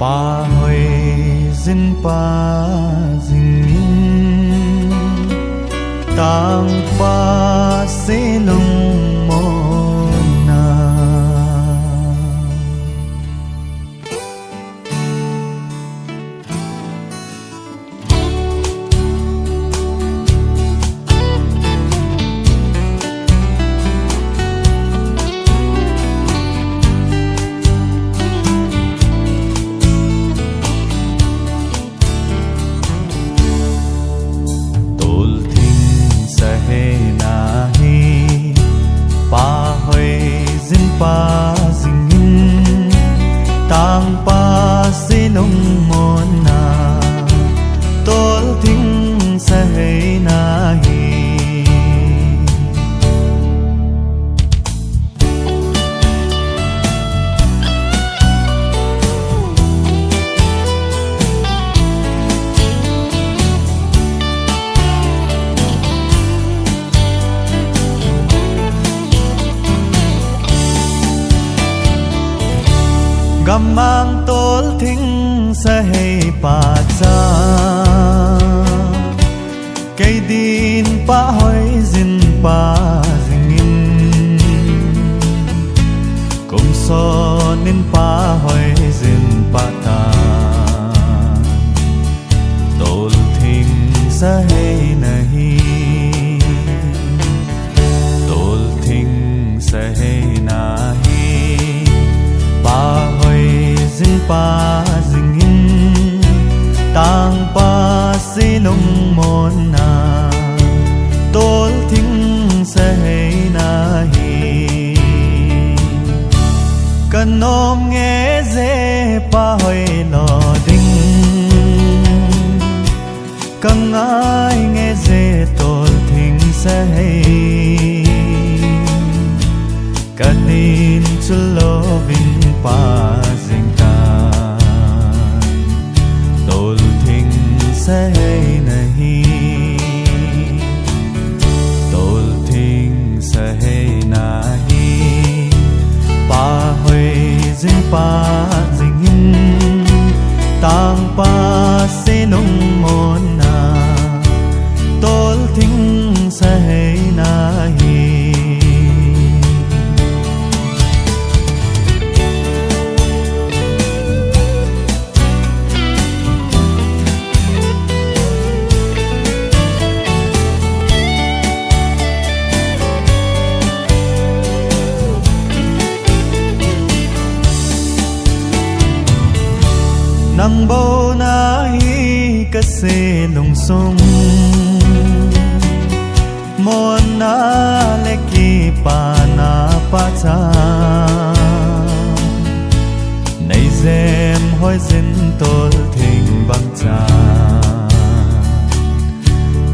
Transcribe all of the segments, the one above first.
pa hoi zin pa zin tang pa se lung mo na pa zingin tang pa silong mo na tol ting sa hay nahi gamang tol thing sa hay pa cha cây din pa hoi zin pa zingin kum so nin pa hoi zin pa ta tol thing sa hay nahi tol thing sa hay nahi pa zin pa zingin tang pa silong mo na tol thing sa hay nahi kanom nghe dễ pa hoi lo ding kang ai nghe dễ tol thing sa hay kanin chu lo vin pa sa hay nahi tol thing sa hay nahi pa hoi zin pa zingin tang pa silong mo na tol thing sa hay nahi nang bao na hi kasi lung sung mon na leki pa na pa cha nay zem hoi zin tol thing bang cha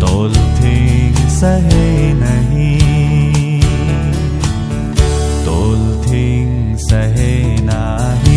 tol thing sa hay nahi tol thing sa hay nahi